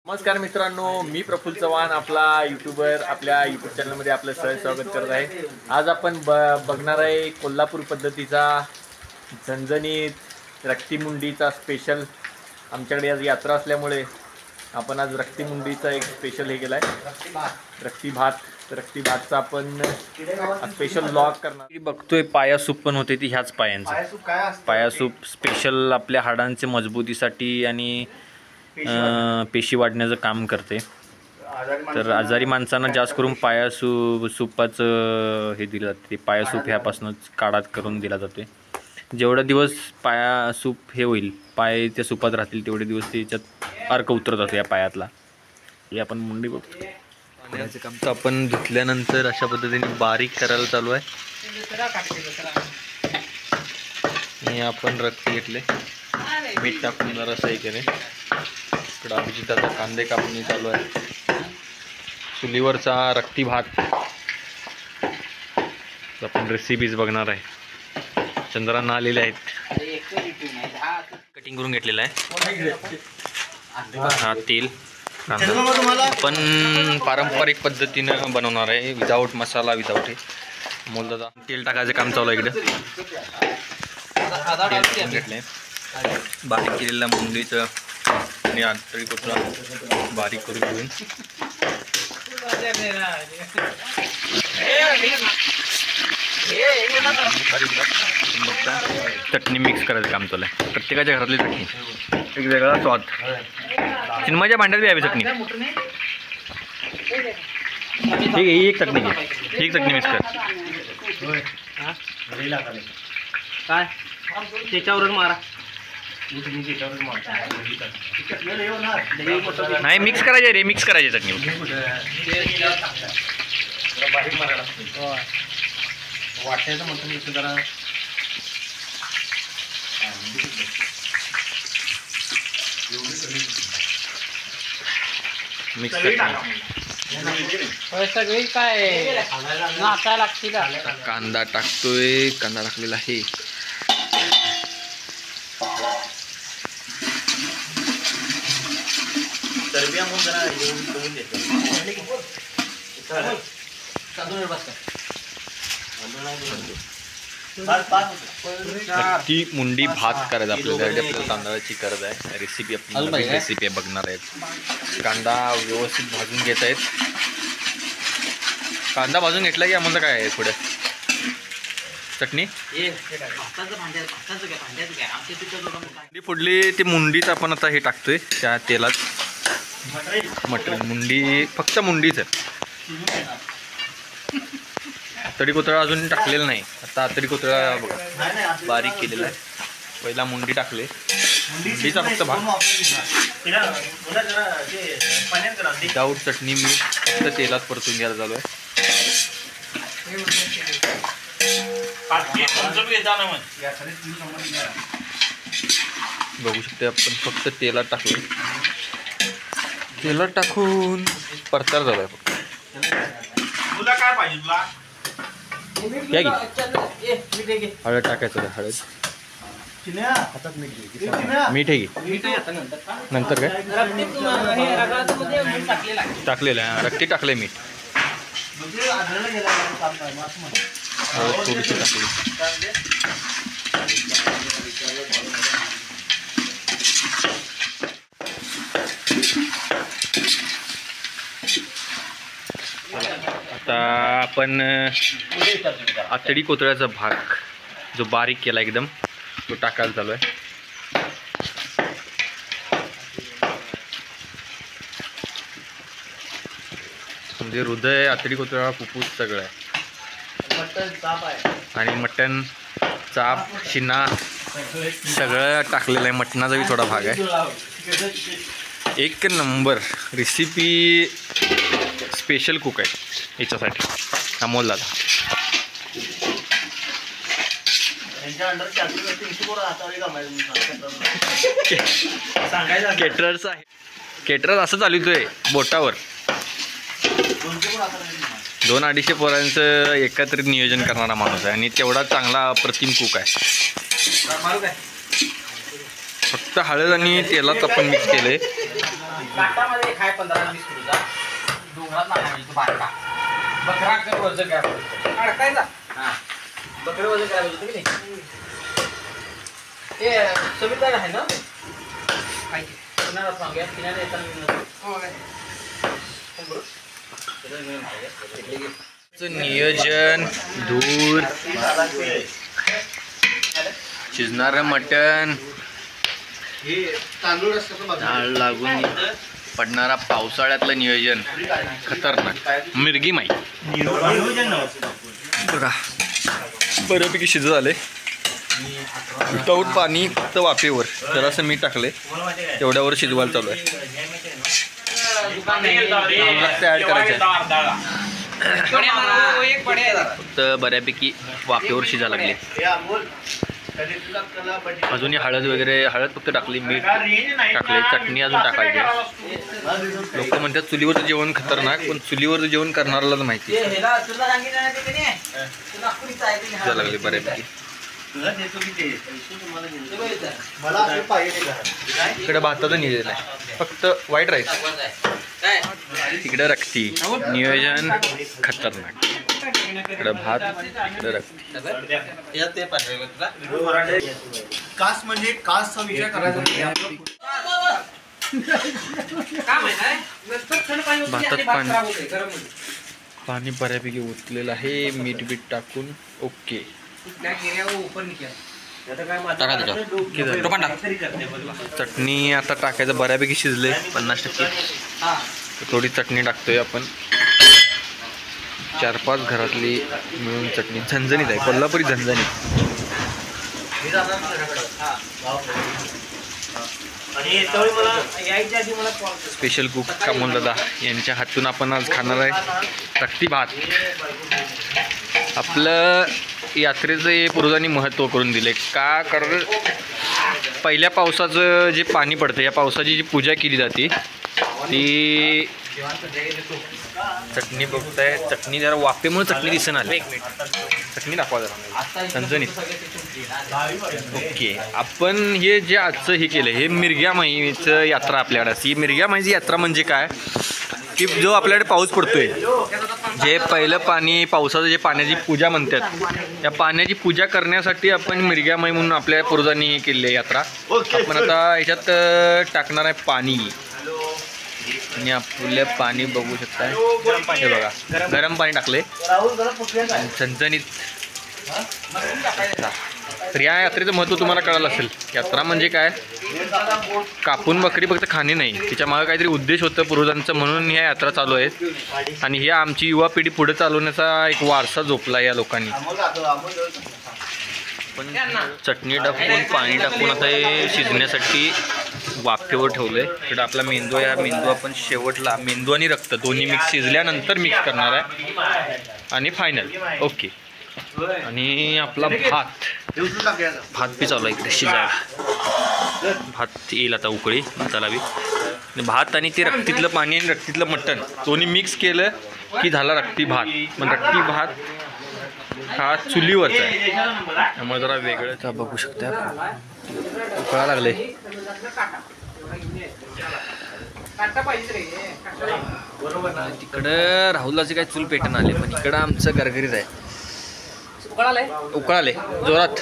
नमस्कार मित्रांनो, मी प्रफुल्ल चव्हाण आपला यूट्यूबर आपल्या यूट्यूब चॅनलमध्ये आपलं सहज स्वागत करत आहे। आज आपण बघणार आहे कोल्हापूर पद्धतीचा झणझणीत रक्तीमुंडीचा स्पेशल। आमच्याकडे आज यात्रा असल्यामुळे आपण आज रक्तीमुंडीचा एक स्पेशल हे केला आहे, रक्तीभातचा आपण स्पेशल व्लॉग करणार। बघतोय पाया सूप पण होते ती ह्याच पायांचा पाया सूप स्पेशल आपल्या हाडांचे मजबूतीसाठी आणि पेशी वाढण्याचं काम करते। तर आजारी माणसांना जास्त करून पाया सूपाचं हे दिलं जाते। पाया सूप ह्यापासूनच काढा करून दिला जातो। जेवढा दिवस पाया सूप हे होईल, पाय त्या सूपात राहतील तेवढे दिवस त्याच्यात अर्क उतरत असतो या पायातला। हे आपण मुंडी बघतो पाण्याचं काम तर आपण धुतल्यानंतर अशा पद्धतीने बारीक करायला चालू आहे। हे आपण रक्त घेतले, मीठ टाकून जरासं हे केले। इकडं अभिजित आता कांदे कापणी चालू आहे। चुलीवरचा रक्ती भात आपण रेसिपीज बघणार आहे। चंद्रांना आलेले आहेत, कटिंग करून घेतलेलं आहे। हा तेल आपण पारंपरिक पद्धतीनं बनवणार आहे, विदाऊट मसाला, विदाऊट हे मोलदादा। तेल टाकायचं काम चालू आहे। इकडं तेल घेतले, बारीक केलेल्या मुंडीचं आणि आंतरी कोथळा बारीक करून घेऊन चटणी मिक्स करायचं काम चालू आहे। प्रत्येकाच्या घरातली चटणी एक वेगळा स्वाद। सिनेमाच्या भांड्यात बी हवी चटणी। ठीक आहे, ही एक चटणी घे, ही एक चटणी मिक्स कर। काय त्याच्यावरून मारा नाही, मिक्स करायचे रे, मिक्स करायचे चटणी। वाटायचं म्हणतो जरा मिक्स सगळी काय नाचायला लागतील। कांदा टाकतोय, कांदा टाकलेला आहे। ती मुंडी भात करायचं आपल्याला तांदळाची गरज आहे। रेसिपी आपण रेसिपी बघणार आहेत। कांदा व्यवस्थित भाजून घेत आहेत। कांदा भाजून घेतला की आम्हाला काय आहे पुढे चटणी फोडली। ती मुंडीत आपण आता हे टाकतोय त्या तेलात। मटण मुंडी, फक्त मुंडीच आहे, आतडी कोथळा अजून टाकलेला नाही। आता आतडी कोथळा बघा बारीक केलेला आहे। पहिला मुंडी टाकले, मुंडीचा फक्त भाग विदाऊट चटणी मीठ फक्त तेलात परतून घ्यायला चालू आहे। बघू शकते आपण फक्त तेलात टाकलं, तेलात टाकून परतायला चालू आहे फक्त। तुला काय पाहिजे तुला? हळद टाकायचं, हळद मीठ आहे की नंतर काय टाकलेलं आहे, रक्ती टाकले, मीठ हळद थोडीशी टाकली। आता आपण आतडी कोथळ्याचा भाग जो बारीक केला एकदम तो टाकायला चालू आहे। म्हणजे हृदय, आतडी कोथळा, फुफ्फुस सगळं आहे। आणि मटण, चाप, शिना सगळं टाकलेलं आहे। मटणाचा बी थोडा भाग आहे। एक नंबर रेसिपी, स्पेशल कुक आहे याच्यासाठी अमोल दादा। केटरर्स आहे, केटरर असं चालवतोय बोटावर। 200-250 पोरांचं एकत्रित नियोजन करणारा माणूस आहे आणि तेवढा चांगला अप्रतिम कुक आहे। फक्त हळद आणि तेलात आपण मिक्स केले। काटामध्ये खाय 15-20 किलोचा डोंगरात नाही तो बारका बकरा कर वजन काय अडकायचा हा बकरा वजन काय होतं की नाही हे समितदार आहे ना काय कोणाला सांगूया किनारे येताना होय नियोजन धूर शिजणारं मटण डाळ लागून पडणारा पावसाळ्यातलं नियोजन खतरनाक मिरगी माई बघा बऱ्यापैकी शिजत आले विदाऊट पाणी फक्त वाफेवर जरासं मीठ टाकले तेवढ्यावर शिजवायला चालू आहे ऍड करायचं फक्त बऱ्यापैकी वाफेवर शिजायला लागले अजूनही हळद वगैरे हळद फक्त टाकली मीठ टाकले चटणी अजून टाकायची लोक म्हणतात चुलीवरचं जेवण खतरनाक पण चुलीवरचं जेवण करणाऱ्यालाच माहिती शिजायला लागले बऱ्यापैकी इकडे भाताचं नियोजन आहे फक्त व्हाईट राईस इकडे रक्ती नियोजन खतरनाक इकडे भात इकडे रक्ती कास म्हणजे कासचा विचार करायचा भातात पाणी बऱ्यापैकी ओतलेलं आहे मीठ बीठ टाकून ओके चटणी आता टाकायचं बऱ्यापैकी शिजले 50% थोडी चटणी टाकतोय आपण 4-5 घरातली मिळून चटणी झणझणीत आहे कोल्हापुरी झणझणीत स्पेशल कुक कामोल दादा यांच्या हातून आपण आज खाणार आहे रक्ती भात आपलं यात्रेचं हे पूर्वजांनी महत्त्व करून दिले का कारण पहिल्या पावसाचं जे पाणी पडतं या पावसाची जी पूजा केली जाते ती चटणी बघताय चटणी जरा वाफेमुळे चटणी दिसून आली चटणी दाखवा जरा झणझणीत ओके आपण हे जे आजचं हे केलं हे मिरग्या माईचं यात्रा आपल्याकडे असते ही मिरग्या माईची यात्रा म्हणजे काय की जो आपल्याकडे पाऊस पडतोय जे पहिलं पाणी पावसाचं जे पाण्याची पूजा म्हणतात त्या पाण्याची पूजा करण्यासाठी आपण मिरग्यामाई म्हणून आपल्या पूर्वजांनी हे केलेली आहे यात्रा आपण आता ह्याच्यात टाकणार आहे पाणी आणि आपलं पाणी बघू शकताय हे बघा गरम पाणी टाकले झणझणीत तर या यात्रेचं महत्त्व तुम्हाला कळालं असेल यात्रा म्हणजे काय कापून बकरी फक्त खाणे नाही तिच्या मागे काहीतरी उद्देश होतं पूर्वजांचं म्हणून ह्या यात्रा चालू आहेत आणि ही आमची युवा पिढी पुढे चालवण्याचा एक वारसा जोपला या लोकांनी पण चटणी टाकून पाणी टाकून आता हे शिजण्यासाठी वाफेवर ठेवलं आहे इकडं आपला मेंदू आहे हा मेंदू आपण शेवटला मेंदू आणि रक्त दोन्ही मिक्स शिजल्यानंतर मिक्स करणार आहे आणि फायनल ओके आणि आपला भात बी चालू आहे इकडे शिजायला भात येईल आता उकळी भाताला बी भात आणि ते रक्तीतलं पाणी आणि रक्तीतलं मटण दोन्ही मिक्स केलं की झाला रक्ती भात पण रक्ती भात हा चुलीवरचा आहे त्यामुळे जरा वेगळं बघू शकता उकळा लागले तिकडं राहुलाचे काय चूल पेटून आले पण इकडं आमचं गरगरीत आहे उकळाले जोरात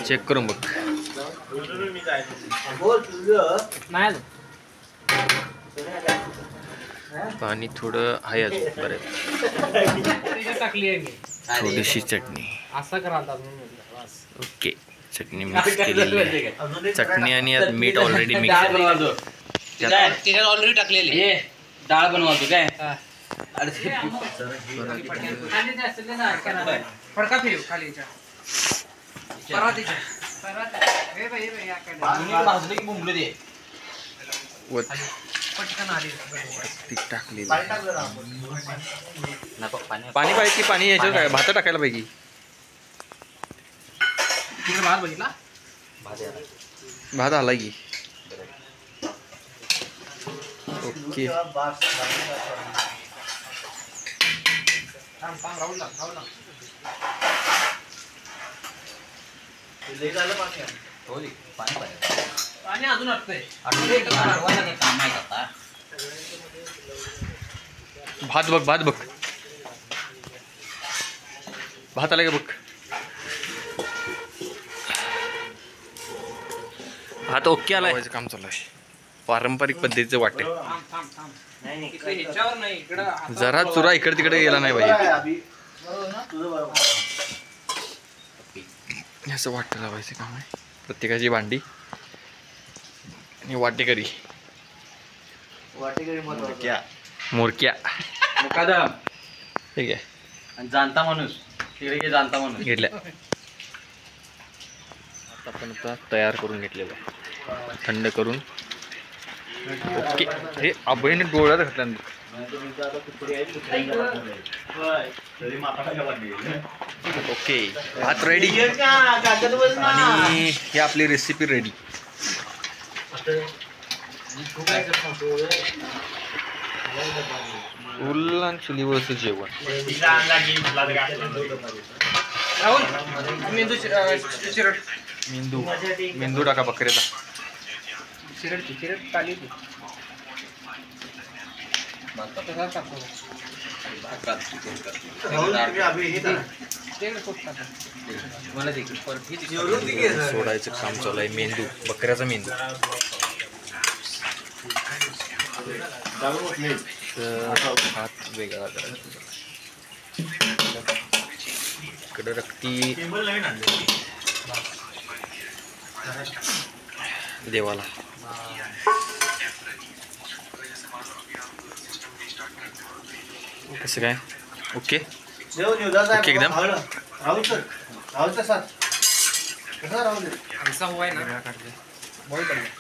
चेक करून बघ पाणी थोडं आहे अजून बरं थोडीशी चटणी ओके चटणी मिक्स केलेली आहे चटणी आणि यात मीठ ऑलरेडी मिक्स त्याच्यात ऑलरेडी टाकलेली डाळ बनवतो काय फडका फिरव खाली भाजले की बुंबले दे टाकले पाणी पाहिजे की पाणी याच्यावर काय भात टाकायला पाहिजे भात बघितला भात आला की ओके पाणी अजून अटतंय. अटवायला काम आहे आता. भात बघ भात आला का बघ. भात ओके आलाय. काम चालू आहे पारंपरिक पद्धतीचं वाटे. ह्याच्यावर नाही इकडं जरा चुरा इकडे तिकडे गेला नाही पाहिजे. असं वाटतं लावायचं काम आहे. प्रत्येकाची भांडी आणि वाटेकरी मोरक्या मुकादम ठीक आहे आणि जाणता माणूस तिकडे जाणता माणूस घेतल्या. आता आपण आता तयार करून घेतलेलं आहे थंड करून. ओके हे अभयने डोळ्यात घातल्यानं ओके भात रेडी आणि ही आपली रेसिपी रेडी. उल्हान चुलीवरचं जेवण. मेंदू टाका बकऱ्याचा. सोडायचं काम चालू आहे. मेंदू बकऱ्याचा मेंदू. हात वेगळा करायचा. इकडं रक्ती देवाला. कसं काय ओके ओके एकदम. ऐसा हुआ है ना बहुत बढ़िया.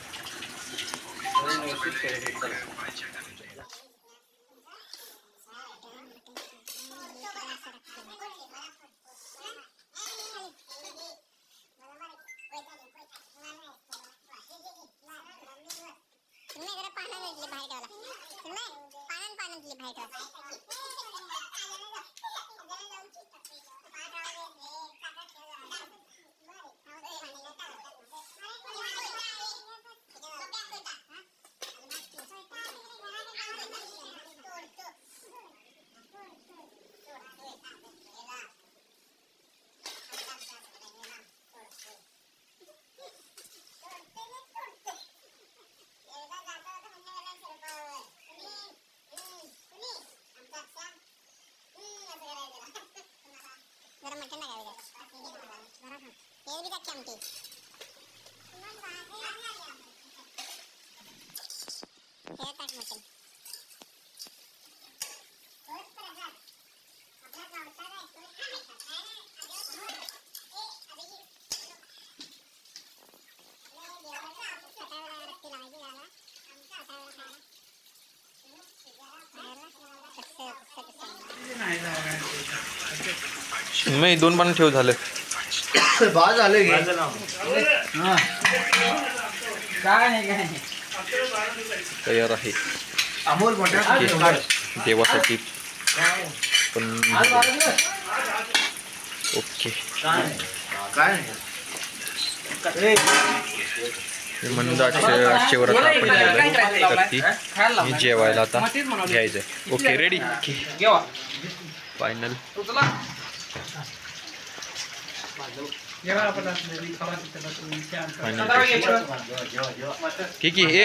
मी 2 पानं ठेव झालं. बाद झाले काय तयार आहे अमोल मोठ्या देवासाठी पण. ओके काय मंदाचे व्रत आपण केलं रक्ती. मी जेवायला आता घ्यायचं. Okay ready final. ठीक आहे.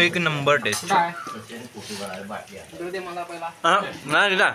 एक नंबर टेस्ट. मला पहिला